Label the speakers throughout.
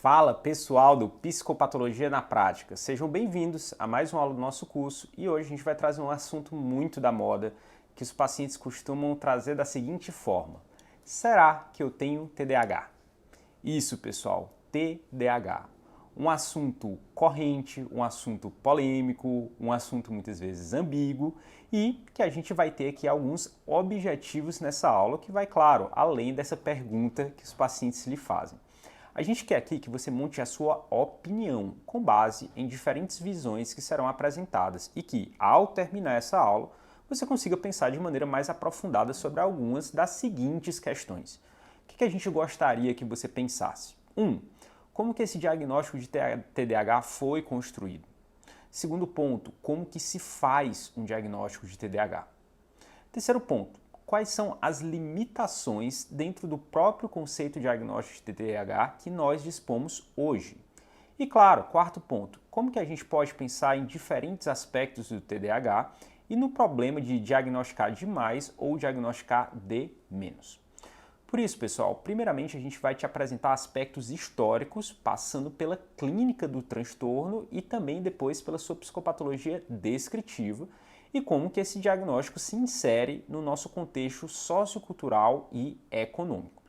Speaker 1: Fala pessoal do Psicopatologia na Prática, sejam bem-vindos a mais uma aula do nosso curso e hoje a gente vai trazer um assunto muito da moda que os pacientes costumam trazer da seguinte forma: será que eu tenho TDAH? Isso pessoal, TDAH. Um assunto corrente, um assunto polêmico, um assunto muitas vezes ambíguo e que a gente vai ter aqui alguns objetivos nessa aula que vai, claro, além dessa pergunta que os pacientes lhe fazem. A gente quer aqui que você monte a sua opinião com base em diferentes visões que serão apresentadas e que, ao terminar essa aula, você consiga pensar de maneira mais aprofundada sobre algumas das seguintes questões. O que a gente gostaria que você pensasse? 1. Como que esse diagnóstico de TDAH foi construído? Segundo ponto, como que se faz um diagnóstico de TDAH? Terceiro ponto, quais são as limitações dentro do próprio conceito diagnóstico de TDAH que nós dispomos hoje? E claro, quarto ponto, como que a gente pode pensar em diferentes aspectos do TDAH e no problema de diagnosticar de mais ou diagnosticar de menos? Por isso, pessoal, primeiramente a gente vai te apresentar aspectos históricos, passando pela clínica do transtorno e também depois pela sua psicopatologia descritiva e como que esse diagnóstico se insere no nosso contexto sociocultural e econômico.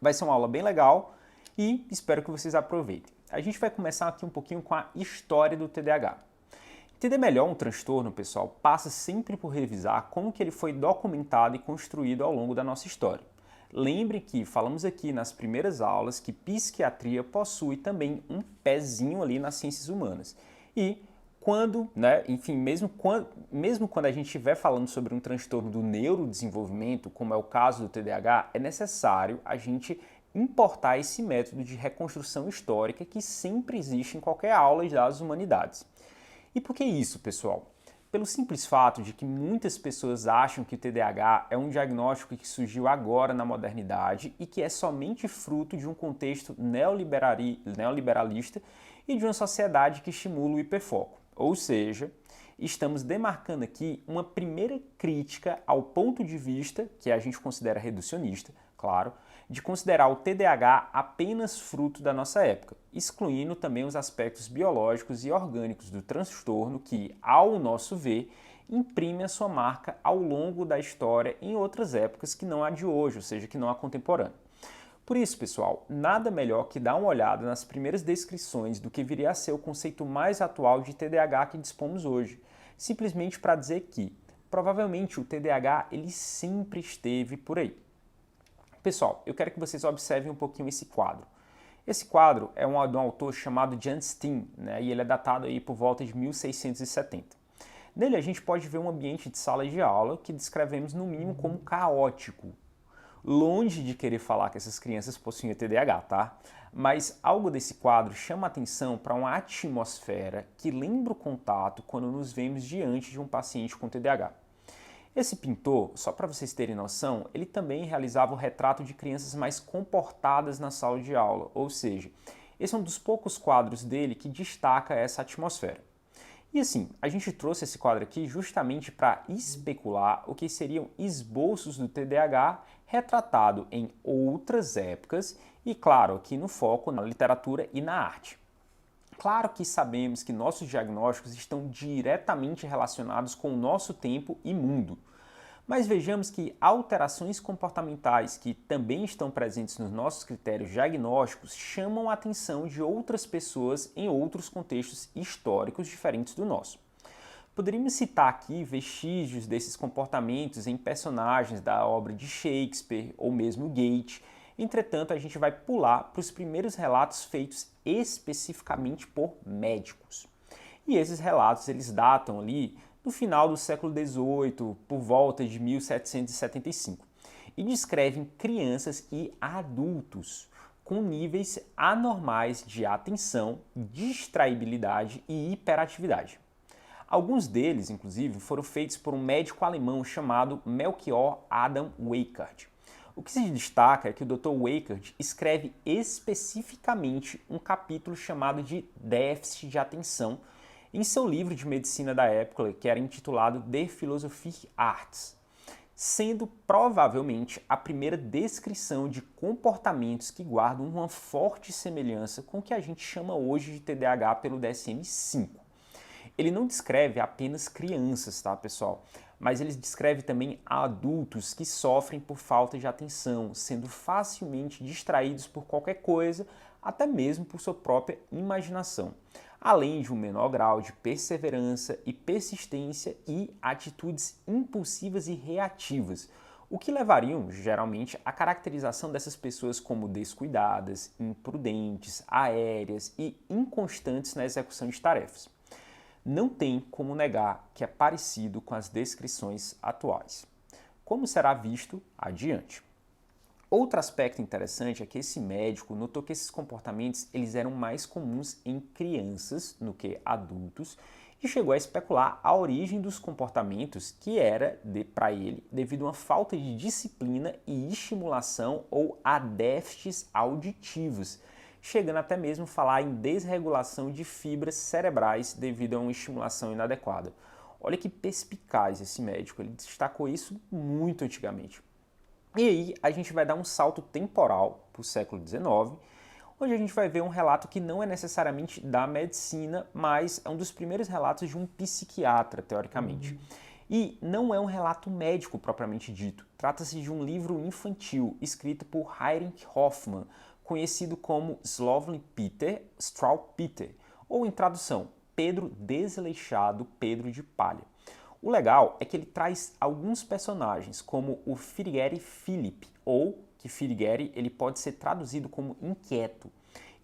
Speaker 1: Vai ser uma aula bem legal e espero que vocês aproveitem. A gente vai começar aqui um pouquinho com a história do TDAH. Entender melhor um transtorno, pessoal, passa sempre por revisar como que ele foi documentado e construído ao longo da nossa história. Lembre que falamos aqui nas primeiras aulas que psiquiatria possui também um pezinho ali nas ciências humanas. E quando, mesmo quando a gente estiver falando sobre um transtorno do neurodesenvolvimento, como é o caso do TDAH, é necessário a gente importar esse método de reconstrução histórica que sempre existe em qualquer aula das humanidades. E por que isso, pessoal? Pelo simples fato de que muitas pessoas acham que o TDAH é um diagnóstico que surgiu agora na modernidade e que é somente fruto de um contexto neoliberalista e de uma sociedade que estimula o hiperfoco. Ou seja, estamos demarcando aqui uma primeira crítica ao ponto de vista, que a gente considera reducionista, claro, de considerar o TDAH apenas fruto da nossa época, excluindo também os aspectos biológicos e orgânicos do transtorno que, ao nosso ver, imprime a sua marca ao longo da história em outras épocas que não a de hoje, ou seja, que não a contemporânea. Por isso, pessoal, nada melhor que dar uma olhada nas primeiras descrições do que viria a ser o conceito mais atual de TDAH que dispomos hoje, simplesmente para dizer que, provavelmente, o TDAH ele sempre esteve por aí. Pessoal, eu quero que vocês observem um pouquinho esse quadro. Esse quadro é de um autor chamado Jan Steen, e ele é datado aí por volta de 1670. Nele a gente pode ver um ambiente de sala de aula que descrevemos no mínimo como caótico. Longe de querer falar que essas crianças possuem TDAH, tá? Mas algo desse quadro chama atenção para uma atmosfera que lembra o contato quando nos vemos diante de um paciente com TDAH. Esse pintor, só para vocês terem noção, ele também realizava o retrato de crianças mais comportadas na sala de aula, ou seja, esse é um dos poucos quadros dele que destaca essa atmosfera. E assim, a gente trouxe esse quadro aqui justamente para especular o que seriam esboços do TDAH retratado em outras épocas e, claro, aqui no foco na literatura e na arte. Claro que sabemos que nossos diagnósticos estão diretamente relacionados com o nosso tempo e mundo, mas vejamos que alterações comportamentais que também estão presentes nos nossos critérios diagnósticos chamam a atenção de outras pessoas em outros contextos históricos diferentes do nosso. Poderíamos citar aqui vestígios desses comportamentos em personagens da obra de Shakespeare ou mesmo Goethe. Entretanto, a gente vai pular para os primeiros relatos feitos especificamente por médicos. E esses relatos eles datam ali no final do século XVIII, por volta de 1775, e descrevem crianças e adultos com níveis anormais de atenção, distraibilidade e hiperatividade. Alguns deles, inclusive, foram feitos por um médico alemão chamado Melchior Adam Weikart. O que se destaca é que o Dr. Weikart escreve especificamente um capítulo chamado de déficit de atenção em seu livro de medicina da época, que era intitulado De Philosophie Arts. sendo provavelmente a primeira descrição de comportamentos que guardam uma forte semelhança com o que a gente chama hoje de TDAH pelo DSM-5. Ele não descreve apenas crianças, tá, pessoal? Mas ele descreve também adultos que sofrem por falta de atenção, sendo facilmente distraídos por qualquer coisa, até mesmo por sua própria imaginação, além de um menor grau de perseverança e persistência e atitudes impulsivas e reativas, o que levariam, geralmente, à caracterização dessas pessoas como descuidadas, imprudentes, aéreas e inconstantes na execução de tarefas. Não tem como negar que é parecido com as descrições atuais, como será visto adiante. Outro aspecto interessante é que esse médico notou que esses comportamentos eles eram mais comuns em crianças do que adultos e chegou a especular a origem dos comportamentos que era, para ele, devido a uma falta de disciplina e estimulação ou a déficits auditivos, chegando até mesmo a falar em desregulação de fibras cerebrais devido a uma estimulação inadequada. Olha que perspicaz esse médico, ele destacou isso muito antigamente. E aí a gente vai dar um salto temporal para o século XIX, onde a gente vai ver um relato que não é necessariamente da medicina, mas é um dos primeiros relatos de um psiquiatra, teoricamente. E não é um relato médico propriamente dito. Trata-se de um livro infantil escrito por Heinrich Hoffmann, conhecido como Slowly Peter, Straw Peter, ou em tradução, Pedro Desleixado, Pedro de Palha. O legal é que ele traz alguns personagens, como o Firigeri Philip, ou que Firigeri ele pode ser traduzido como inquieto,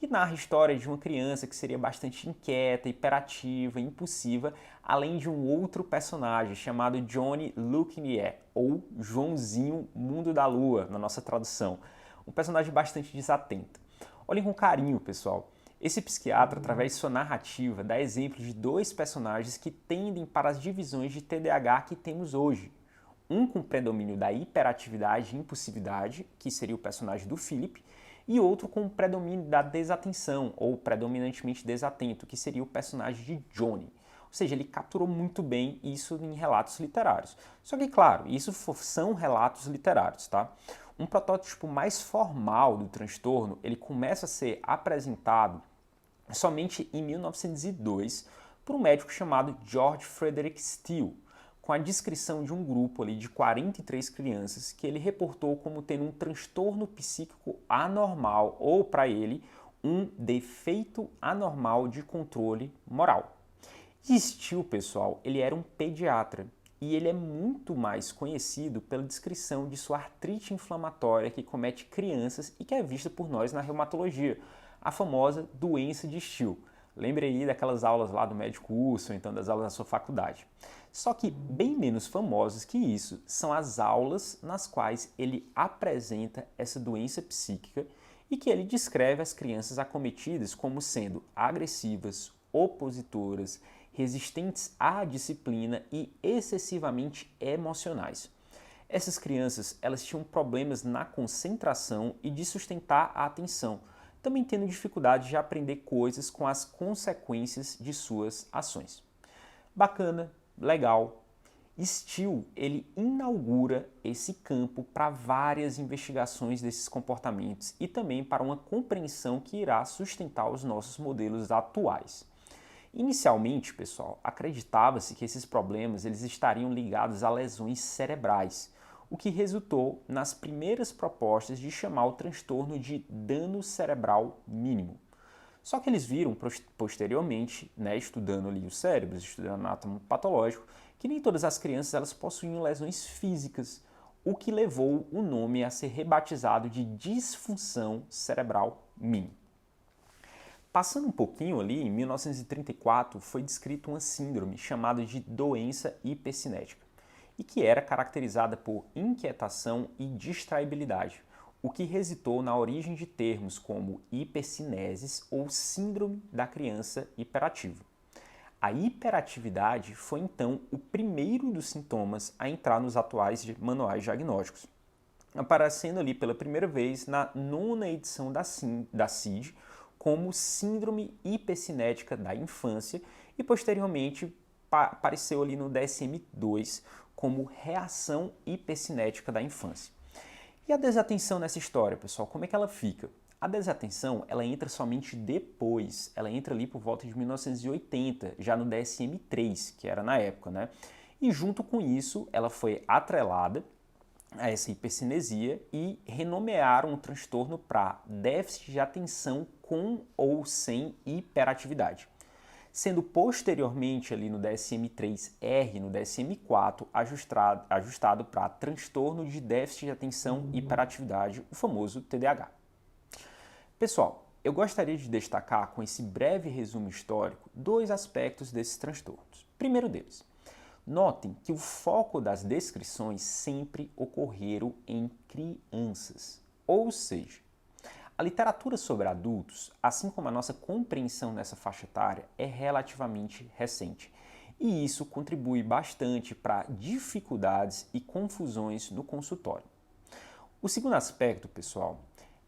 Speaker 1: e narra a história de uma criança que seria bastante inquieta, hiperativa, impulsiva, além de um outro personagem chamado Johnny Lucinier, ou Joãozinho Mundo da Lua, na nossa tradução. Um personagem bastante desatento. Olhem com carinho, pessoal. Esse psiquiatra, através de sua narrativa, dá exemplo de dois personagens que tendem para as divisões de TDAH que temos hoje. Um com predomínio da hiperatividade e impulsividade, que seria o personagem do Philip, e outro com predomínio da desatenção, ou predominantemente desatento, que seria o personagem de Johnny. Ou seja, ele capturou muito bem isso em relatos literários. Só que, claro, isso são relatos literários, tá? Um protótipo mais formal do transtorno, ele começa a ser apresentado somente em 1902 por um médico chamado George Frederick Steele, com a descrição de um grupo ali de 43 crianças que ele reportou como tendo um transtorno psíquico anormal ou, para ele, um defeito anormal de controle moral. E Steele, pessoal, ele era um pediatra e ele é muito mais conhecido pela descrição de sua artrite inflamatória que comete crianças e que é vista por nós na reumatologia, a famosa doença de Steele. Lembre aí daquelas aulas lá do médico curso, ou então das aulas da sua faculdade. Só que bem menos famosas que isso são as aulas nas quais ele apresenta essa doença psíquica e que ele descreve as crianças acometidas como sendo agressivas, opositoras, resistentes à disciplina e excessivamente emocionais. Essas crianças elas tinham problemas na concentração e de sustentar a atenção, também tendo dificuldade de aprender coisas com as consequências de suas ações. Bacana, legal. Steele, ele inaugura esse campo para várias investigações desses comportamentos e também para uma compreensão que irá sustentar os nossos modelos atuais. Inicialmente, pessoal, acreditava-se que esses problemas eles estariam ligados a lesões cerebrais, o que resultou nas primeiras propostas de chamar o transtorno de dano cerebral mínimo. Só que eles viram posteriormente, estudando ali os cérebros, estudando anátomo patológico, que nem todas as crianças elas possuíam lesões físicas, o que levou o nome a ser rebatizado de disfunção cerebral mínima. Passando um pouquinho ali, em 1934, foi descrita uma síndrome chamada de doença hipercinética, e que era caracterizada por inquietação e distraibilidade, o que resultou na origem de termos como hipercineses ou síndrome da criança hiperativa. A hiperatividade foi então o primeiro dos sintomas a entrar nos atuais manuais diagnósticos, aparecendo ali pela primeira vez na 9ª edição da CID como síndrome hipercinética da infância e posteriormente apareceu ali no DSM-2 como reação hipercinética da infância. E a desatenção nessa história, pessoal, como é que ela fica? A desatenção, ela entra somente depois, ela entra ali por volta de 1980, já no DSM-3, que era na época, né? E junto com isso, ela foi atrelada a essa hipercinesia e renomearam o transtorno para déficit de atenção com ou sem hiperatividade, sendo posteriormente ali no DSM-3R, no DSM-4, ajustado para transtorno de déficit de atenção e hiperatividade, o famoso TDAH. Pessoal, eu gostaria de destacar com esse breve resumo histórico 2 aspectos desses transtornos. Primeiro deles, notem que o foco das descrições sempre ocorreram em crianças, ou seja, a literatura sobre adultos, assim como a nossa compreensão nessa faixa etária, é relativamente recente. E isso contribui bastante para dificuldades e confusões no consultório. O segundo aspecto, pessoal,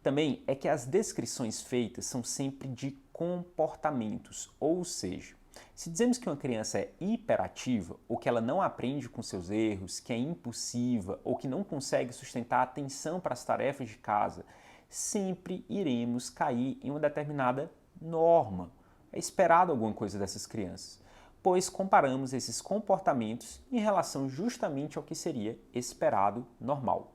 Speaker 1: também é que as descrições feitas são sempre de comportamentos, ou seja, se dizemos que uma criança é hiperativa, ou que ela não aprende com seus erros, que é impulsiva, ou que não consegue sustentar a atenção para as tarefas de casa, sempre iremos cair em uma determinada norma. É esperado alguma coisa dessas crianças, pois comparamos esses comportamentos em relação justamente ao que seria esperado normal.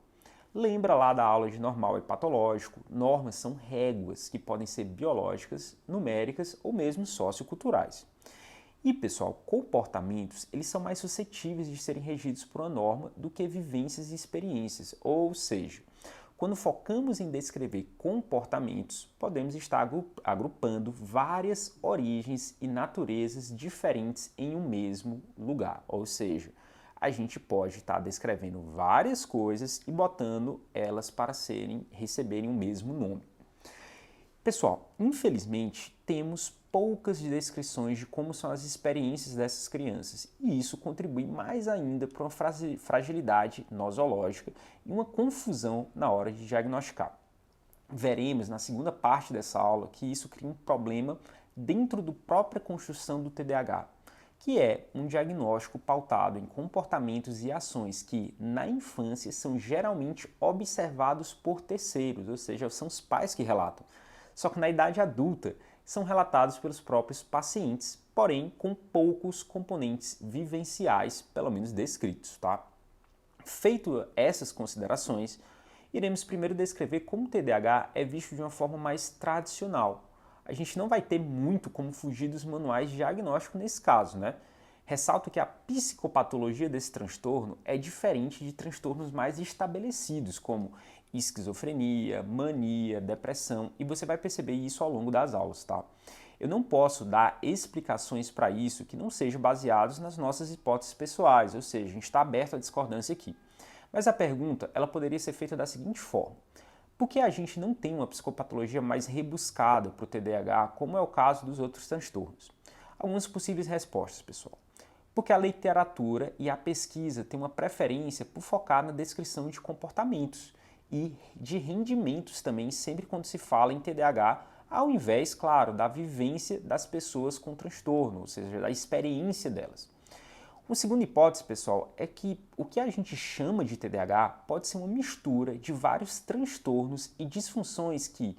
Speaker 1: Lembra lá da aula de normal e patológico? Normas são réguas que podem ser biológicas, numéricas ou mesmo socioculturais. E, pessoal, comportamentos, eles são mais suscetíveis de serem regidos por uma norma do que vivências e experiências, ou seja, quando focamos em descrever comportamentos, podemos estar agrupando várias origens e naturezas diferentes em um mesmo lugar, ou seja, a gente pode estar descrevendo várias coisas e botando elas para receberem o mesmo nome. Pessoal, infelizmente temos poucas descrições de como são as experiências dessas crianças e isso contribui mais ainda para uma fragilidade nosológica e uma confusão na hora de diagnosticar. Veremos na segunda parte dessa aula que isso cria um problema dentro da própria construção do TDAH, que é um diagnóstico pautado em comportamentos e ações que, na infância, são geralmente observados por terceiros, ou seja, são os pais que relatam. Só que na idade adulta, são relatados pelos próprios pacientes, porém com poucos componentes vivenciais, pelo menos descritos, tá? Feito essas considerações, iremos primeiro descrever como o TDAH é visto de uma forma mais tradicional. A gente não vai ter muito como fugir dos manuais de diagnóstico nesse caso, né? Ressalto que a psicopatologia desse transtorno é diferente de transtornos mais estabelecidos, como esquizofrenia, mania, depressão, e você vai perceber isso ao longo das aulas, tá? Eu não posso dar explicações para isso que não sejam baseados nas nossas hipóteses pessoais, ou seja, a gente está aberto à discordância aqui. Mas a pergunta, ela poderia ser feita da seguinte forma: por que a gente não tem uma psicopatologia mais rebuscada para o TDAH, como é o caso dos outros transtornos? Algumas possíveis respostas, pessoal. Porque a literatura e a pesquisa têm uma preferência por focar na descrição de comportamentos e de rendimentos também, sempre quando se fala em TDAH, ao invés, claro, da vivência das pessoas com transtorno, ou seja, da experiência delas. Uma segunda hipótese, pessoal, é que o que a gente chama de TDAH pode ser uma mistura de vários transtornos e disfunções que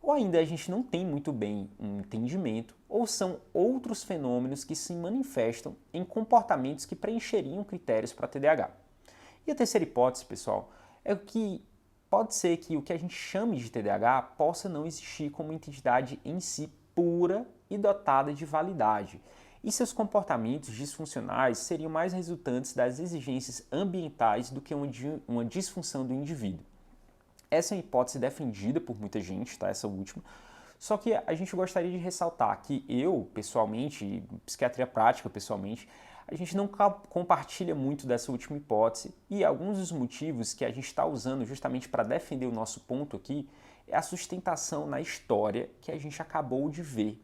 Speaker 1: ou ainda a gente não tem muito bem um entendimento, ou são outros fenômenos que se manifestam em comportamentos que preencheriam critérios para TDAH. E a terceira hipótese, pessoal, é que pode ser que o que a gente chame de TDAH possa não existir como entidade em si pura e dotada de validade, e seus comportamentos disfuncionais seriam mais resultantes das exigências ambientais do que uma disfunção do indivíduo. Essa é uma hipótese defendida por muita gente, tá? Essa última. Só que a gente gostaria de ressaltar que eu, pessoalmente, psiquiatria prática, pessoalmente, a gente não compartilha muito dessa última hipótese e alguns dos motivos que a gente está usando justamente para defender o nosso ponto aqui é a sustentação na história que a gente acabou de ver.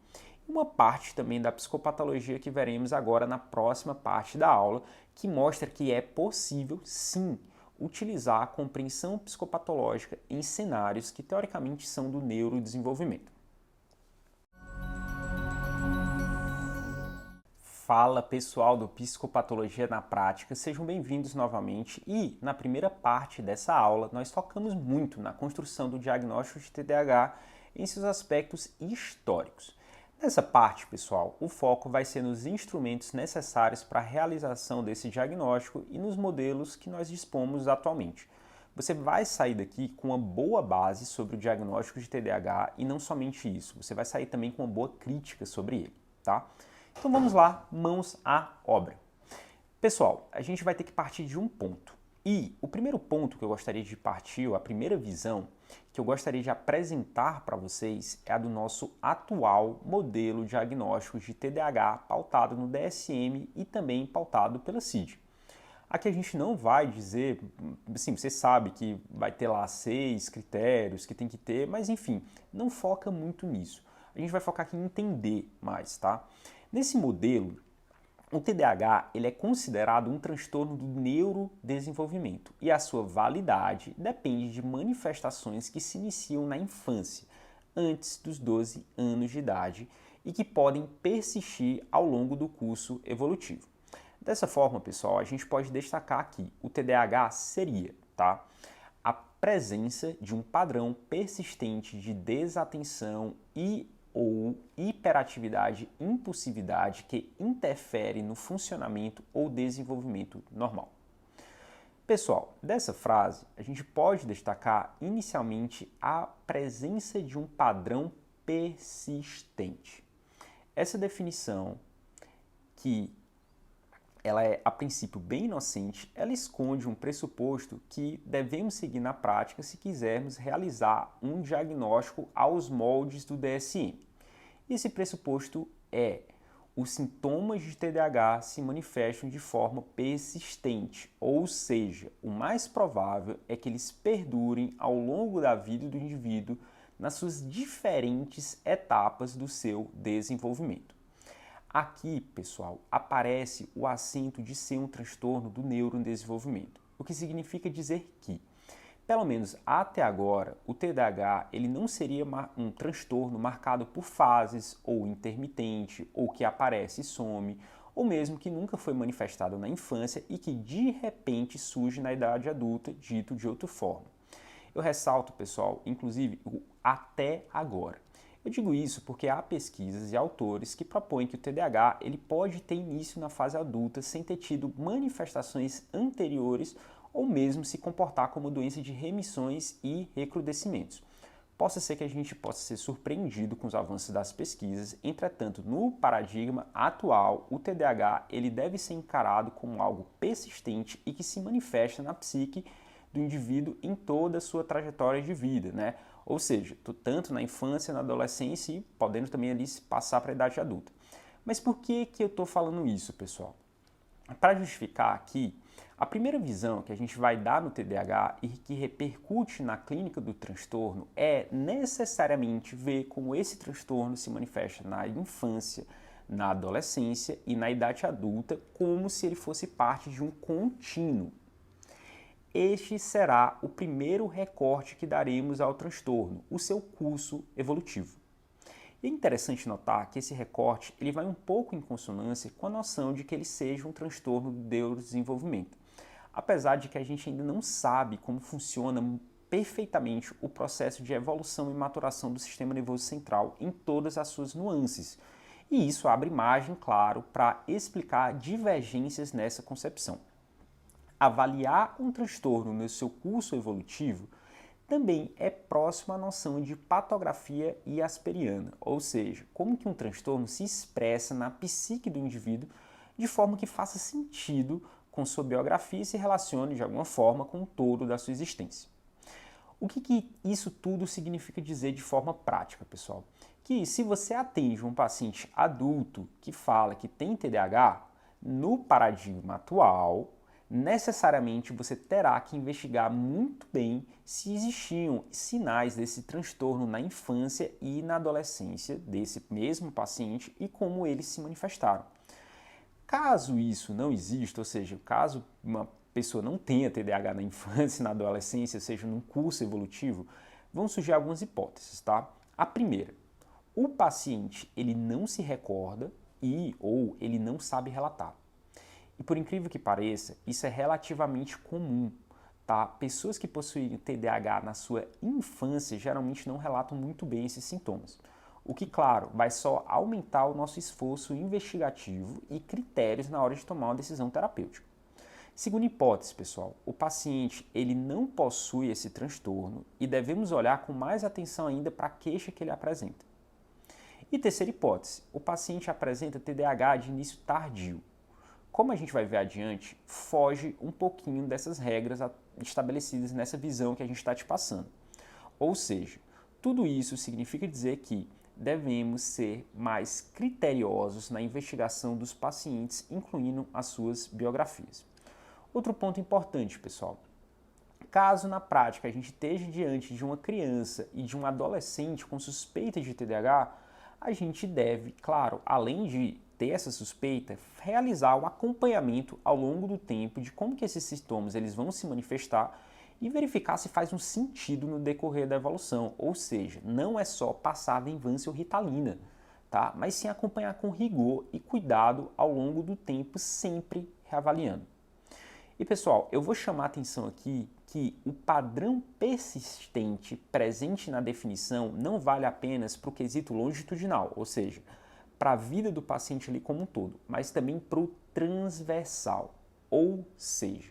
Speaker 1: Uma parte também da psicopatologia que veremos agora na próxima parte da aula, que mostra que é possível, sim, utilizar a compreensão psicopatológica em cenários que teoricamente são do neurodesenvolvimento. Fala pessoal do Psicopatologia na Prática, sejam bem-vindos novamente e na primeira parte dessa aula nós focamos muito na construção do diagnóstico de TDAH em seus aspectos históricos. Nessa parte, pessoal, o foco vai ser nos instrumentos necessários para a realização desse diagnóstico e nos modelos que nós dispomos atualmente. Você vai sair daqui com uma boa base sobre o diagnóstico de TDAH e não somente isso, você vai sair também com uma boa crítica sobre ele, tá? Então vamos lá, mãos à obra. Pessoal, a gente vai ter que partir de um ponto. E o primeiro ponto que eu gostaria de partir, ou a primeira visão que eu gostaria de apresentar para vocês é a do nosso atual modelo diagnóstico de TDAH pautado no DSM e também pautado pela CID. Aqui a gente não vai dizer, assim, você sabe que vai ter lá 6 critérios que tem que ter, mas enfim, não foca muito nisso. A gente vai focar aqui em entender mais, tá? Nesse modelo, o TDAH ele é considerado um transtorno do neurodesenvolvimento e a sua validade depende de manifestações que se iniciam na infância, antes dos 12 anos de idade e que podem persistir ao longo do curso evolutivo. Dessa forma, pessoal, a gente pode destacar aqui, o TDAH seria, tá? A presença de um padrão persistente de desatenção ou hiperatividade, impulsividade que interfere no funcionamento ou desenvolvimento normal. Pessoal, dessa frase, a gente pode destacar inicialmente a presença de um padrão persistente. Essa definição, que ela é a princípio bem inocente, ela esconde um pressuposto que devemos seguir na prática se quisermos realizar um diagnóstico aos moldes do DSM. Esse pressuposto é: os sintomas de TDAH se manifestam de forma persistente, ou seja, o mais provável é que eles perdurem ao longo da vida do indivíduo nas suas diferentes etapas do seu desenvolvimento. Aqui, pessoal, aparece o acento de ser um transtorno do neurodesenvolvimento, o que significa dizer que, pelo menos até agora, o TDAH ele não seria um transtorno marcado por fases, ou intermitente, ou que aparece e some, ou mesmo que nunca foi manifestado na infância e que de repente surge na idade adulta, dito de outra forma. Eu ressalto, pessoal, inclusive, o até agora. Eu digo isso porque há pesquisas e autores que propõem que o TDAH ele pode ter início na fase adulta sem ter tido manifestações anteriores ou mesmo se comportar como doença de remissões e recrudescimentos. Possa ser que a gente possa ser surpreendido com os avanços das pesquisas, entretanto, no paradigma atual, o TDAH ele deve ser encarado como algo persistente e que se manifesta na psique do indivíduo em toda a sua trajetória de vida, né? Ou seja, tanto na infância, na adolescência e podendo também ali passar para a idade adulta. Mas por que eu estou falando isso, pessoal? Para justificar aqui, a primeira visão que a gente vai dar no TDAH e que repercute na clínica do transtorno é necessariamente ver como esse transtorno se manifesta na infância, na adolescência e na idade adulta, como se ele fosse parte de um contínuo. Este será o primeiro recorte que daremos ao transtorno, o seu curso evolutivo. E é interessante notar que esse recorte ele vai um pouco em consonância com a noção de que ele seja um transtorno do neurodesenvolvimento, apesar de que a gente ainda não sabe como funciona perfeitamente o processo de evolução e maturação do sistema nervoso central em todas as suas nuances. E isso abre margem, claro, para explicar divergências nessa concepção. Avaliar um transtorno no seu curso evolutivo também é próximo à noção de patografia iasperiana, ou seja, como que um transtorno se expressa na psique do indivíduo de forma que faça sentido com sua biografia e se relacione de alguma forma com o todo da sua existência. O que isso tudo significa dizer de forma prática, pessoal? Que se você atende um paciente adulto que fala que tem TDAH, no paradigma atual, necessariamente você terá que investigar muito bem se existiam sinais desse transtorno na infância e na adolescência desse mesmo paciente e como eles se manifestaram. Caso isso não exista, ou seja, caso uma pessoa não tenha TDAH na infância e na adolescência, seja num curso evolutivo, vão surgir algumas hipóteses, tá? A primeira, o paciente ele não se recorda ou ele não sabe relatar. E por incrível que pareça, isso é relativamente comum, tá? Pessoas que possuem TDAH na sua infância geralmente não relatam muito bem esses sintomas. O que, claro, vai só aumentar o nosso esforço investigativo e critérios na hora de tomar uma decisão terapêutica. Segunda hipótese, pessoal, o paciente ele não possui esse transtorno e devemos olhar com mais atenção ainda para a queixa que ele apresenta. E terceira hipótese, o paciente apresenta TDAH de início tardio. Como a gente vai ver adiante, foge um pouquinho dessas regras estabelecidas nessa visão que a gente está te passando. Ou seja, tudo isso significa dizer que devemos ser mais criteriosos na investigação dos pacientes, incluindo as suas biografias. Outro ponto importante, pessoal. Caso na prática a gente esteja diante de uma criança e de um adolescente com suspeita de TDAH, a gente deve, claro, além de ter essa suspeita, realizar o acompanhamento ao longo do tempo de como que esses sintomas eles vão se manifestar e verificar se faz um sentido no decorrer da evolução. Ou seja, não é só passar Venvanse ou Ritalina, tá? Mas sim acompanhar com rigor e cuidado ao longo do tempo, sempre reavaliando. E pessoal, eu vou chamar a atenção aqui que o padrão persistente presente na definição não vale apenas para o quesito longitudinal, ou seja, para a vida do paciente ali como um todo, mas também para o transversal, ou seja,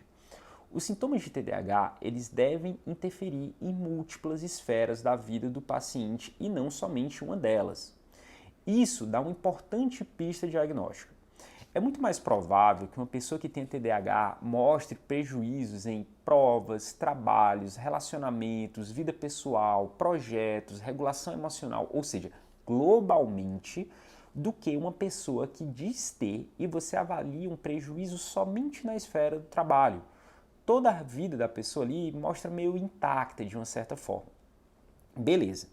Speaker 1: os sintomas de TDAH eles devem interferir em múltiplas esferas da vida do paciente e não somente uma delas. Isso dá uma importante pista diagnóstica. É muito mais provável que uma pessoa que tem TDAH mostre prejuízos em provas, trabalhos, relacionamentos, vida pessoal, projetos, regulação emocional, ou seja, globalmente, do que uma pessoa que diz ter e você avalia um prejuízo somente na esfera do trabalho. Toda a vida da pessoa ali mostra meio intacta de uma certa forma. Beleza.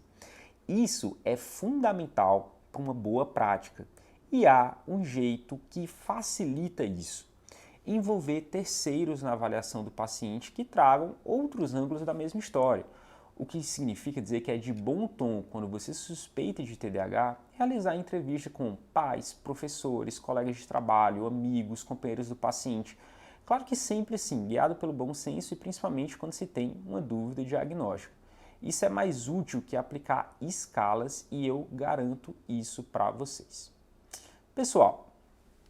Speaker 1: Isso é fundamental para uma boa prática. E há um jeito que facilita isso: envolver terceiros na avaliação do paciente que tragam outros ângulos da mesma história. O que significa dizer que é de bom tom, quando você suspeita de TDAH, realizar entrevista com pais, professores, colegas de trabalho, amigos, companheiros do paciente. Claro que sempre assim, guiado pelo bom senso e principalmente quando se tem uma dúvida diagnóstica. Isso é mais útil que aplicar escalas e eu garanto isso para vocês. Pessoal,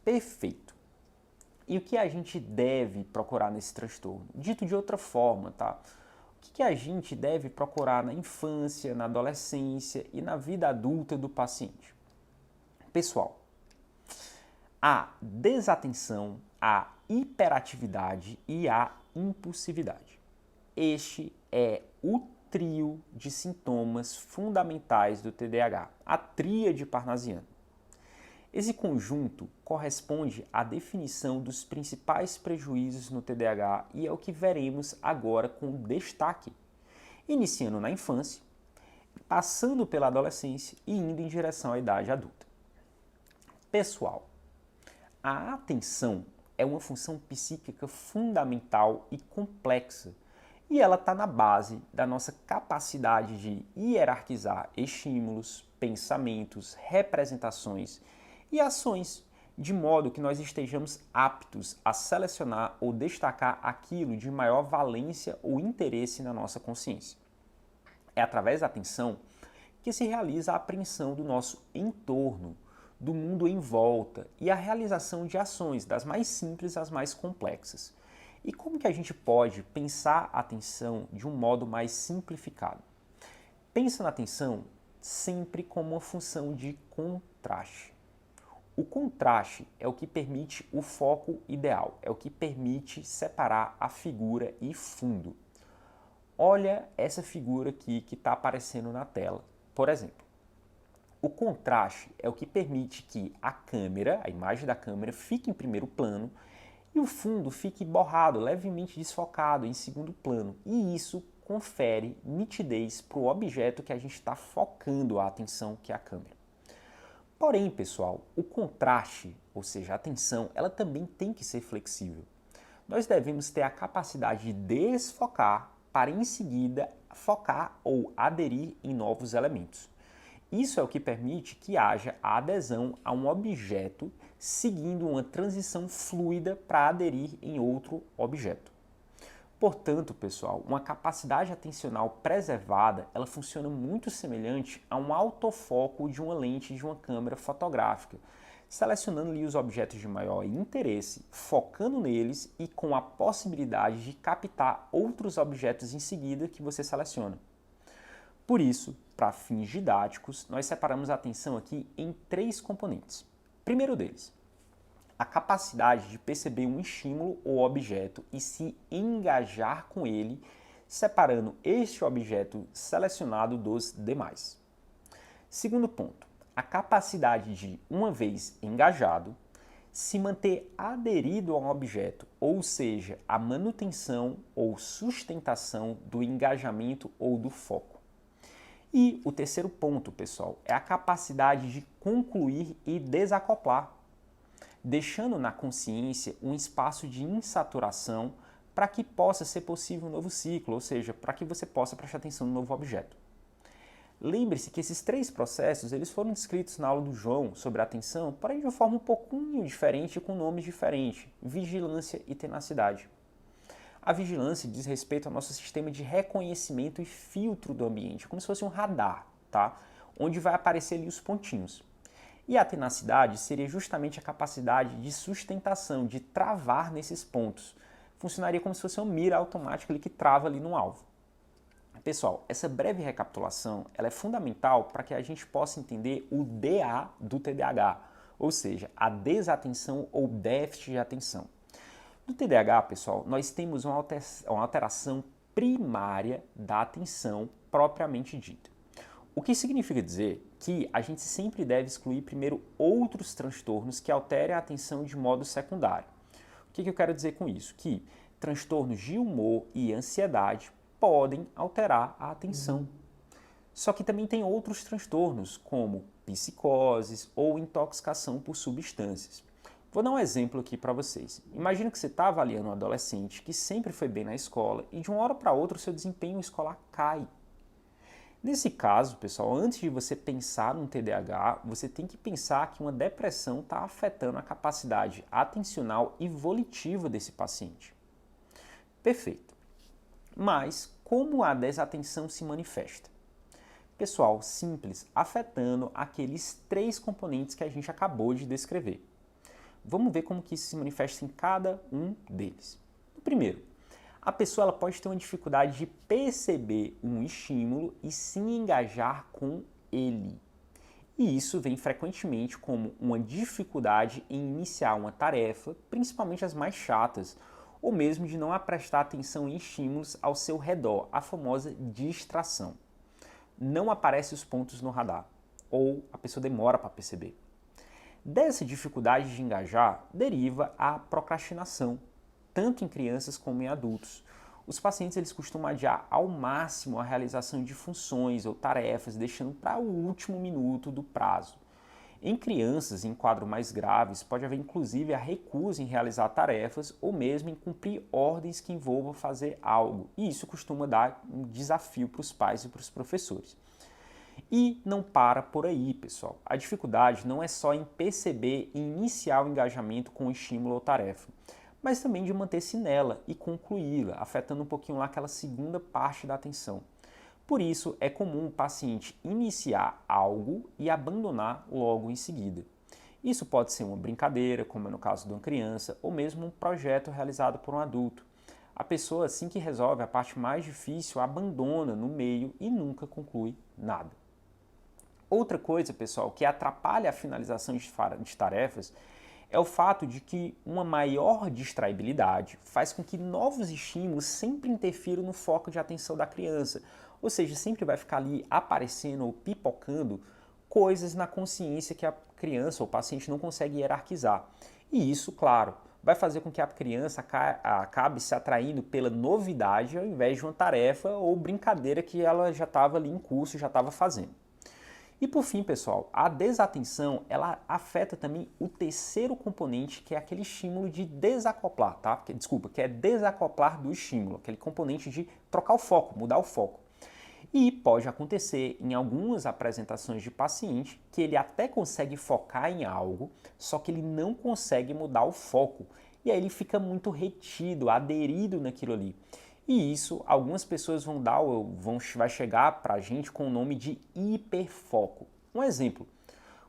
Speaker 1: perfeito. E o que a gente deve procurar nesse transtorno? Dito de outra forma, tá? O que a gente deve procurar na infância, na adolescência e na vida adulta do paciente? Pessoal, a desatenção, a hiperatividade e a impulsividade. Este é o trio de sintomas fundamentais do TDAH, a tríade parnasiana. Esse conjunto corresponde à definição dos principais prejuízos no TDAH e é o que veremos agora com destaque, iniciando na infância, passando pela adolescência e indo em direção à idade adulta. Pessoal, a atenção é uma função psíquica fundamental e complexa e ela está na base da nossa capacidade de hierarquizar estímulos, pensamentos, representações e ações, de modo que nós estejamos aptos a selecionar ou destacar aquilo de maior valência ou interesse na nossa consciência. É através da atenção que se realiza a apreensão do nosso entorno, do mundo em volta e a realização de ações, das mais simples às mais complexas. E como que a gente pode pensar a atenção de um modo mais simplificado? Pensa na atenção sempre como uma função de contraste. O contraste é o que permite o foco ideal, é o que permite separar a figura e fundo. Olha essa figura aqui que está aparecendo na tela, por exemplo. O contraste é o que permite que a câmera, a imagem da câmera, fique em primeiro plano e o fundo fique borrado, levemente desfocado em segundo plano. E isso confere nitidez para o objeto que a gente está focando a atenção, que é a câmera. Porém, pessoal, o contraste, ou seja, a atenção, ela também tem que ser flexível. Nós devemos ter a capacidade de desfocar para em seguida focar ou aderir em novos elementos. Isso é o que permite que haja a adesão a um objeto seguindo uma transição fluida para aderir em outro objeto. Portanto, pessoal, uma capacidade atencional preservada, ela funciona muito semelhante a um autofoco de uma lente de uma câmera fotográfica, selecionando ali os objetos de maior interesse, focando neles e com a possibilidade de captar outros objetos em seguida que você seleciona. Por isso, para fins didáticos, nós separamos a atenção aqui em 3 componentes. Primeiro deles, a capacidade de perceber um estímulo ou objeto e se engajar com ele, separando este objeto selecionado dos demais. Segundo ponto, a capacidade de, uma vez engajado, se manter aderido a um objeto, ou seja, a manutenção ou sustentação do engajamento ou do foco. E o terceiro ponto, pessoal, é a capacidade de concluir e desacoplar, deixando na consciência um espaço de insaturação para que possa ser possível um novo ciclo, ou seja, para que você possa prestar atenção no novo objeto. Lembre-se que esses 3 processos eles foram descritos na aula do João sobre a atenção, porém de uma forma um pouquinho diferente, com nomes diferentes: vigilância e tenacidade. A vigilância diz respeito ao nosso sistema de reconhecimento e filtro do ambiente, como se fosse um radar, tá? Onde vai aparecer ali os pontinhos. E a tenacidade seria justamente a capacidade de sustentação, de travar nesses pontos. Funcionaria como se fosse uma mira automática ali que trava ali no alvo. Pessoal, essa breve recapitulação ela é fundamental para que a gente possa entender o DA do TDAH, ou seja, a desatenção ou déficit de atenção. No TDAH, pessoal, nós temos uma alteração primária da atenção propriamente dita. O que significa dizer que a gente sempre deve excluir primeiro outros transtornos que alterem a atenção de modo secundário. O que eu quero dizer com isso? Que transtornos de humor e ansiedade podem alterar a atenção. Só que também tem outros transtornos, como psicoses ou intoxicação por substâncias. Vou dar um exemplo aqui para vocês. Imagina que você está avaliando um adolescente que sempre foi bem na escola e de uma hora para outra o seu desempenho escolar cai. Nesse caso, pessoal, antes de você pensar num TDAH, você tem que pensar que uma depressão está afetando a capacidade atencional e volitiva desse paciente. Perfeito. Mas como a desatenção se manifesta? Pessoal, simples, afetando aqueles 3 componentes que a gente acabou de descrever. Vamos ver como que isso se manifesta em cada um deles. O primeiro, a pessoa ela pode ter uma dificuldade de perceber um estímulo e se engajar com ele. E isso vem frequentemente como uma dificuldade em iniciar uma tarefa, principalmente as mais chatas, ou mesmo de não prestar atenção em estímulos ao seu redor, a famosa distração. Não aparecem os pontos no radar, ou a pessoa demora para perceber. Dessa dificuldade de engajar deriva a procrastinação, tanto em crianças como em adultos. Os pacientes eles costumam adiar ao máximo a realização de funções ou tarefas, deixando para o último minuto do prazo. Em crianças, em quadros mais graves, pode haver inclusive a recusa em realizar tarefas ou mesmo em cumprir ordens que envolvam fazer algo. E isso costuma dar um desafio para os pais e para os professores. E não para por aí, pessoal. A dificuldade não é só em perceber e iniciar o engajamento com o estímulo ou tarefa, mas também de manter-se nela e concluí-la, afetando um pouquinho lá aquela segunda parte da atenção. Por isso, é comum o paciente iniciar algo e abandonar logo em seguida. Isso pode ser uma brincadeira, como é no caso de uma criança, ou mesmo um projeto realizado por um adulto. A pessoa, assim que resolve a parte mais difícil, abandona no meio e nunca conclui nada. Outra coisa, pessoal, que atrapalha a finalização de tarefas é o fato de que uma maior distraibilidade faz com que novos estímulos sempre interfiram no foco de atenção da criança, ou seja, sempre vai ficar ali aparecendo ou pipocando coisas na consciência que a criança ou o paciente não consegue hierarquizar. E isso, claro, vai fazer com que a criança acabe se atraindo pela novidade ao invés de uma tarefa ou brincadeira que ela já estava ali em curso, já estava fazendo. E por fim, pessoal, a desatenção, ela afeta também o terceiro componente, que é aquele estímulo de desacoplar, tá? Que é desacoplar do estímulo, aquele componente de trocar o foco, mudar o foco. E pode acontecer em algumas apresentações de paciente que ele até consegue focar em algo, só que ele não consegue mudar o foco. E aí ele fica muito retido, aderido naquilo ali. E isso, algumas pessoas vai chegar para a gente com o nome de hiperfoco. Um exemplo,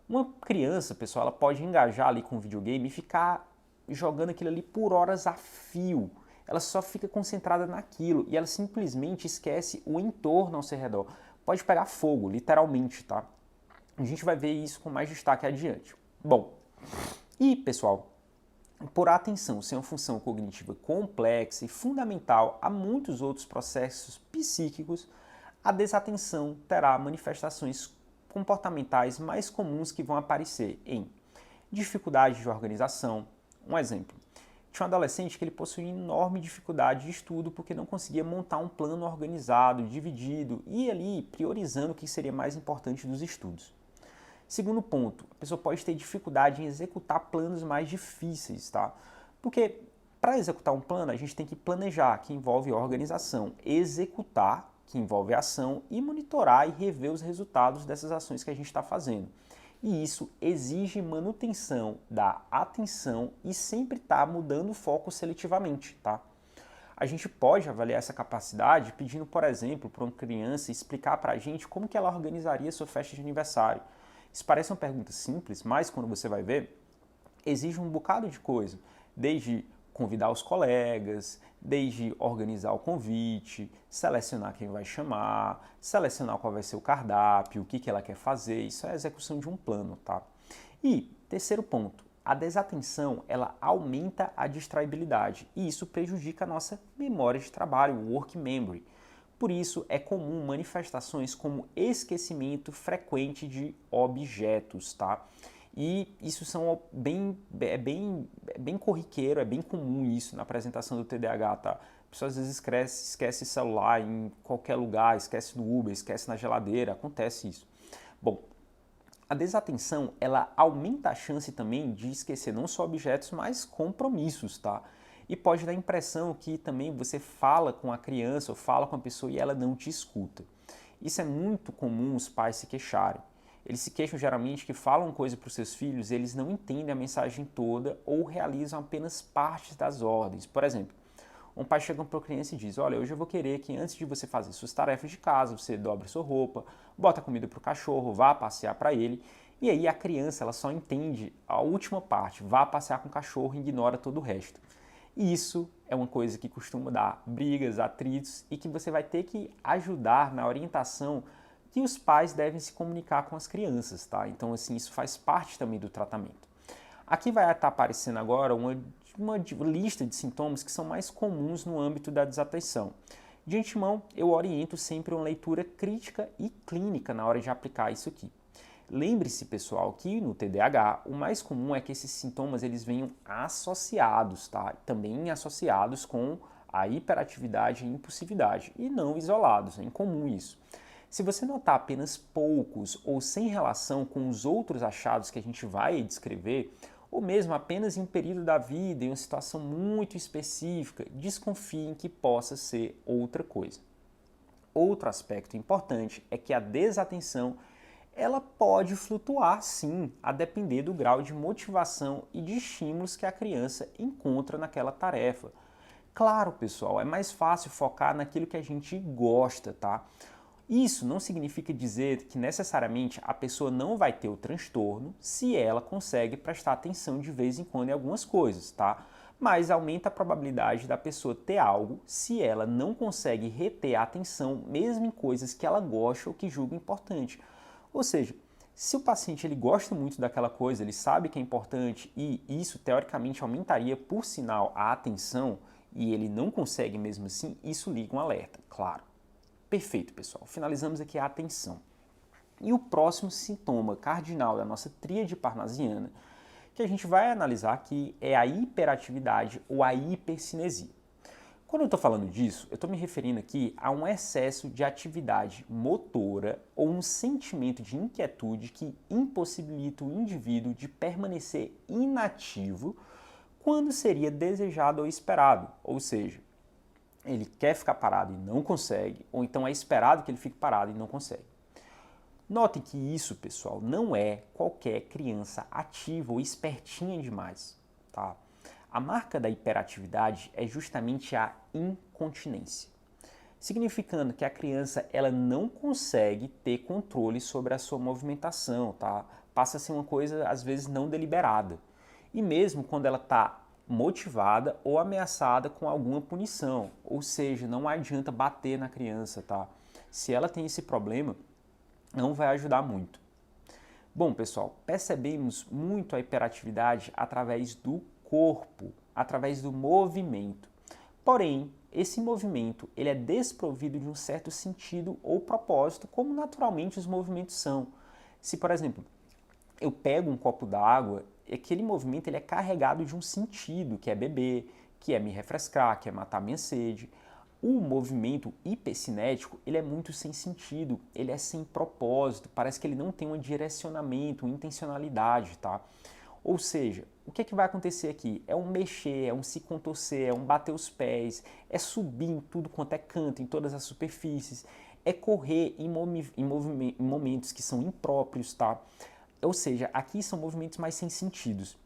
Speaker 1: uma criança, pessoal, ela pode engajar ali com o videogame e ficar jogando aquilo ali por horas a fio. Ela só fica concentrada naquilo e ela simplesmente esquece o entorno ao seu redor. Pode pegar fogo, literalmente, tá? A gente vai ver isso com mais destaque adiante. Bom, e pessoal, por atenção ser uma função cognitiva complexa e fundamental a muitos outros processos psíquicos, a desatenção terá manifestações comportamentais mais comuns que vão aparecer em dificuldade de organização. Um exemplo, tinha um adolescente que ele possuía enorme dificuldade de estudo porque não conseguia montar um plano organizado, dividido e ali priorizando o que seria mais importante dos estudos. Segundo ponto, a pessoa pode ter dificuldade em executar planos mais difíceis, tá? Porque para executar um plano, a gente tem que planejar, que envolve organização, executar, que envolve ação, e monitorar e rever os resultados dessas ações que a gente está fazendo. E isso exige manutenção da atenção e sempre estar mudando o foco seletivamente, tá? A gente pode avaliar essa capacidade pedindo, por exemplo, para uma criança explicar para a gente como que ela organizaria sua festa de aniversário. Isso parece uma pergunta simples, mas quando você vai ver, exige um bocado de coisa, desde convidar os colegas, desde organizar o convite, selecionar quem vai chamar, selecionar qual vai ser o cardápio, o que ela quer fazer, isso é a execução de um plano, tá? E, terceiro ponto, a desatenção, ela aumenta a distraibilidade e isso prejudica a nossa memória de trabalho, o work memory. Por isso, é comum manifestações como esquecimento frequente de objetos, tá? E isso é bem corriqueiro, é bem comum isso na apresentação do TDAH, tá? A pessoa às vezes esquece celular em qualquer lugar, esquece no Uber, esquece na geladeira, acontece isso. Bom, a desatenção, ela aumenta a chance também de esquecer não só objetos, mas compromissos, tá? E pode dar a impressão que também você fala com a criança ou fala com a pessoa e ela não te escuta. Isso é muito comum os pais se queixarem. Eles se queixam geralmente que falam coisa para os seus filhos, eles não entendem a mensagem toda ou realizam apenas partes das ordens. Por exemplo, um pai chega para a criança e diz, olha, hoje eu vou querer que antes de você fazer suas tarefas de casa, você dobre sua roupa, bota comida para o cachorro, vá passear para ele. E aí a criança ela só entende a última parte, vá passear com o cachorro e ignora todo o resto. E isso é uma coisa que costuma dar brigas, atritos e que você vai ter que ajudar na orientação que os pais devem se comunicar com as crianças, tá? Então, assim, isso faz parte também do tratamento. Aqui vai estar aparecendo agora uma lista de sintomas que são mais comuns no âmbito da desatenção. De antemão, eu oriento sempre uma leitura crítica e clínica na hora de aplicar isso aqui. Lembre-se, pessoal, que no TDAH o mais comum é que esses sintomas eles venham associados, tá? Também associados com a hiperatividade e impulsividade, e não isolados, é incomum isso. Se você notar apenas poucos ou sem relação com os outros achados que a gente vai descrever, ou mesmo apenas em um período da vida, em uma situação muito específica, desconfie em que possa ser outra coisa. Outro aspecto importante é que a desatenção ela pode flutuar sim, a depender do grau de motivação e de estímulos que a criança encontra naquela tarefa. Claro, pessoal, é mais fácil focar naquilo que a gente gosta, tá? Isso não significa dizer que necessariamente a pessoa não vai ter o transtorno se ela consegue prestar atenção de vez em quando em algumas coisas, tá? Mas aumenta a probabilidade da pessoa ter algo se ela não consegue reter a atenção mesmo em coisas que ela gosta ou que julga importante. Ou seja, se o paciente ele gosta muito daquela coisa, ele sabe que é importante e isso teoricamente aumentaria por sinal a atenção e ele não consegue mesmo assim, isso liga um alerta, claro. Perfeito, pessoal. Finalizamos aqui a atenção. E o próximo sintoma cardinal da nossa tríade parnasiana que a gente vai analisar aqui é a hiperatividade ou a hipercinesia. Quando eu estou falando disso, eu estou me referindo aqui a um excesso de atividade motora ou um sentimento de inquietude que impossibilita o indivíduo de permanecer inativo quando seria desejado ou esperado, ou seja, ele quer ficar parado e não consegue, ou então é esperado que ele fique parado e não consegue. Notem que isso, pessoal, não é qualquer criança ativa ou espertinha demais, tá? A marca da hiperatividade é justamente a incontinência, significando que a criança ela não consegue ter controle sobre a sua movimentação, tá? Passa a ser uma coisa às vezes não deliberada. E mesmo quando ela está motivada ou ameaçada com alguma punição, ou seja, não adianta bater na criança, tá? Se ela tem esse problema, não vai ajudar muito. Bom, pessoal, percebemos muito a hiperatividade através do corpo, através do movimento. Porém, esse movimento ele é desprovido de um certo sentido ou propósito, como naturalmente os movimentos são. Se, por exemplo, eu pego um copo d'água, aquele movimento ele é carregado de um sentido, que é beber, que é me refrescar, que é matar minha sede. O movimento hipercinético, ele é muito sem sentido, ele é sem propósito, parece que ele não tem um direcionamento, uma intencionalidade, tá? Ou seja, o que vai acontecer aqui? É um mexer, é um se contorcer, é um bater os pés, é subir em tudo quanto é canto, em todas as superfícies, é correr em momentos que são impróprios, tá? Ou seja, aqui são movimentos mais sem sentidos.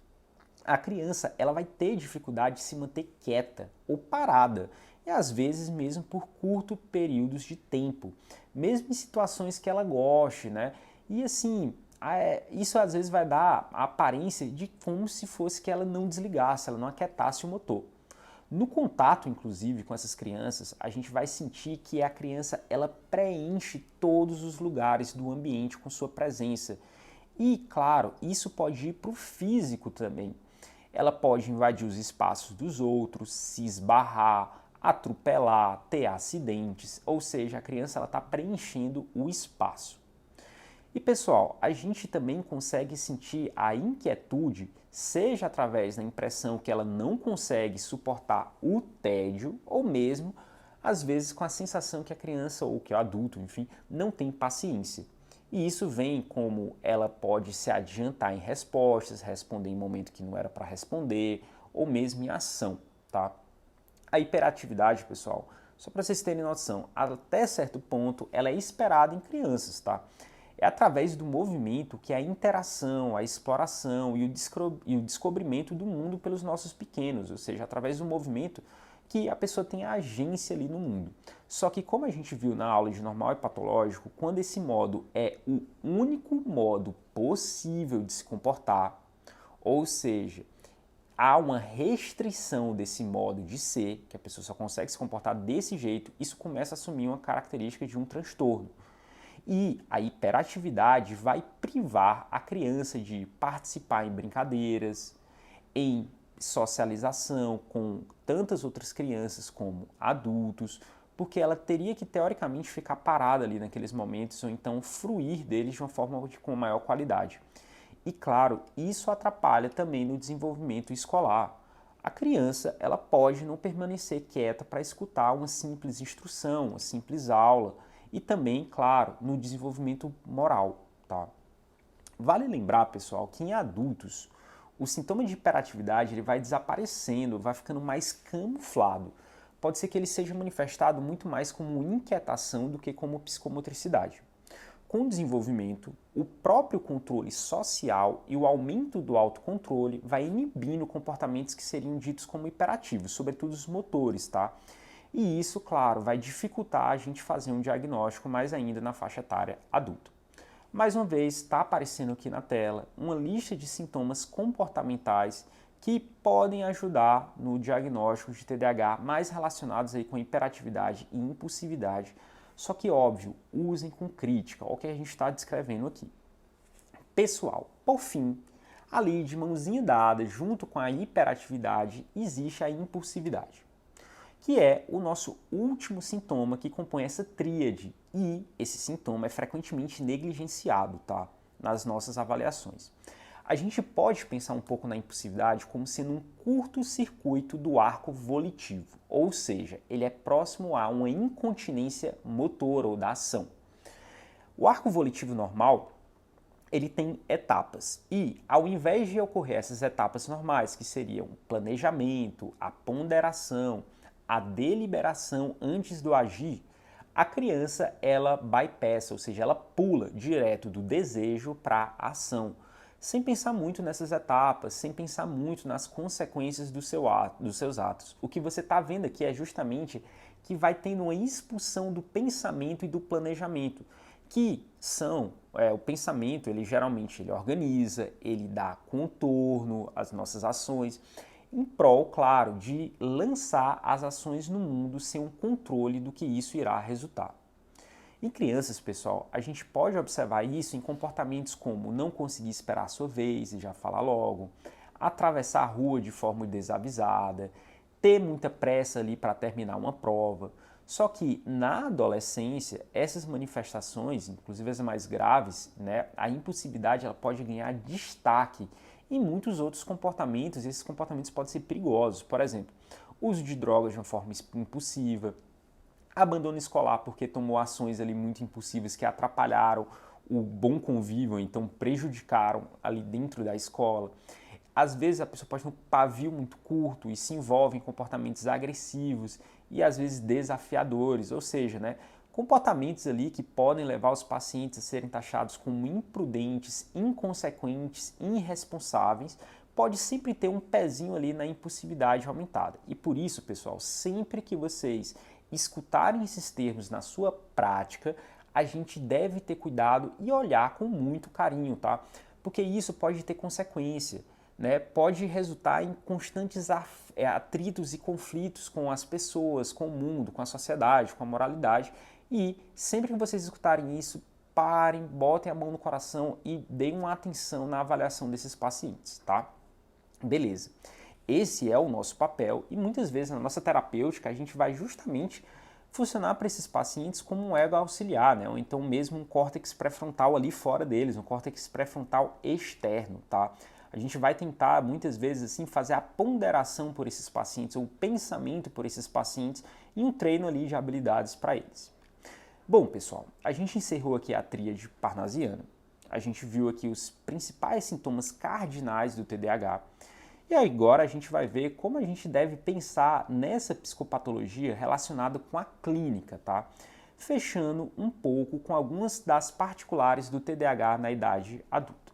Speaker 1: A criança ela vai ter dificuldade de se manter quieta ou parada, e às vezes mesmo por curtos períodos de tempo, mesmo em situações que ela goste, né? E assim, isso às vezes vai dar a aparência de como se fosse que ela não desligasse, ela não aquietasse o motor. No contato, inclusive, com essas crianças, a gente vai sentir que a criança ela preenche todos os lugares do ambiente com sua presença. E, claro, isso pode ir para o físico também. Ela pode invadir os espaços dos outros, se esbarrar, atropelar, ter acidentes, ou seja, a criança está preenchendo o espaço. E pessoal, a gente também consegue sentir a inquietude, seja através da impressão que ela não consegue suportar o tédio, ou mesmo, às vezes, com a sensação que a criança ou que o adulto, enfim, não tem paciência. E isso vem como ela pode se adiantar em respostas, responder em momento que não era para responder, ou mesmo em ação, tá? A hiperatividade, pessoal, só para vocês terem noção, até certo ponto ela é esperada em crianças, tá? É através do movimento que a interação, a exploração e o descobrimento do mundo pelos nossos pequenos, ou seja, através do movimento que a pessoa tem a agência ali no mundo. Só que como a gente viu na aula de normal e patológico, quando esse modo é o único modo possível de se comportar, ou seja, há uma restrição desse modo de ser, que a pessoa só consegue se comportar desse jeito, isso começa a assumir uma característica de um transtorno. E a hiperatividade vai privar a criança de participar em brincadeiras, em socialização com tantas outras crianças como adultos, porque ela teria que teoricamente ficar parada ali naqueles momentos ou então fruir deles de uma forma com maior qualidade. E claro, isso atrapalha também no desenvolvimento escolar. A criança ela pode não permanecer quieta para escutar uma simples instrução, uma simples aula e também, claro, no desenvolvimento moral, tá? Vale lembrar, pessoal, que em adultos o sintoma de hiperatividade ele vai desaparecendo, vai ficando mais camuflado. Pode ser que ele seja manifestado muito mais como inquietação do que como psicomotricidade. Com o desenvolvimento, o próprio controle social e o aumento do autocontrole vai inibindo comportamentos que seriam ditos como hiperativos, sobretudo os motores, tá? E isso, claro, vai dificultar a gente fazer um diagnóstico mais ainda na faixa etária adulta. Mais uma vez, está aparecendo aqui na tela uma lista de sintomas comportamentais que podem ajudar no diagnóstico de TDAH mais relacionados aí com hiperatividade e impulsividade. Só que, óbvio, usem com crítica, o que a gente está descrevendo aqui. Pessoal, por fim, ali de mãozinha dada, junto com a hiperatividade, existe a impulsividade, que é o nosso último sintoma que compõe essa tríade, e esse sintoma é frequentemente negligenciado, tá? Nas nossas avaliações. A gente pode pensar um pouco na impulsividade como sendo um curto-circuito do arco volitivo, ou seja, ele é próximo a uma incontinência motora ou da ação. O arco volitivo normal, ele tem etapas e, ao invés de ocorrer essas etapas normais, que seriam o planejamento, a ponderação, a deliberação antes do agir, a criança ela bypassa, ou seja, ela pula direto do desejo para a ação, sem pensar muito nessas etapas, sem pensar muito nas consequências dos seus atos. O que você está vendo aqui é justamente que vai tendo uma expulsão do pensamento e do planejamento, que são, o pensamento, ele geralmente ele organiza, ele dá contorno às nossas ações, em prol, claro, de lançar as ações no mundo sem um controle do que isso irá resultar. Em crianças, pessoal, a gente pode observar isso em comportamentos como não conseguir esperar a sua vez e já falar logo, atravessar a rua de forma desavisada, ter muita pressa ali para terminar uma prova. Só que na adolescência, essas manifestações, inclusive as mais graves, né, a impulsividade ela pode ganhar destaque em muitos outros comportamentos, e esses comportamentos podem ser perigosos. Por exemplo, uso de drogas de uma forma impulsiva, abandono escolar porque tomou ações ali muito impulsivas que atrapalharam o bom convívio, então prejudicaram ali dentro da escola. Às vezes a pessoa pode ter um pavio muito curto e se envolve em comportamentos agressivos e às vezes desafiadores, ou seja, né, comportamentos ali que podem levar os pacientes a serem taxados como imprudentes, inconsequentes, irresponsáveis, pode sempre ter um pezinho ali na impulsividade aumentada. E por isso, pessoal, sempre que vocês escutarem esses termos na sua prática, a gente deve ter cuidado e olhar com muito carinho, tá? Porque isso pode ter consequência, né? Pode resultar em constantes atritos e conflitos com as pessoas, com o mundo, com a sociedade, com a moralidade. E sempre que vocês escutarem isso, parem, botem a mão no coração e deem uma atenção na avaliação desses pacientes, tá? Beleza. Esse é o nosso papel e muitas vezes na nossa terapêutica a gente vai justamente funcionar para esses pacientes como um ego auxiliar, né? Ou então mesmo um córtex pré-frontal ali fora deles, um córtex pré-frontal externo, tá? A gente vai tentar muitas vezes assim fazer a ponderação por esses pacientes ou o pensamento por esses pacientes e um treino ali de habilidades para eles. Bom, pessoal, a gente encerrou aqui a tríade parnasiana. A gente viu aqui os principais sintomas cardinais do TDAH. E agora a gente vai ver como a gente deve pensar nessa psicopatologia relacionada com a clínica, tá? Fechando um pouco com algumas das particulares do TDAH na idade adulta.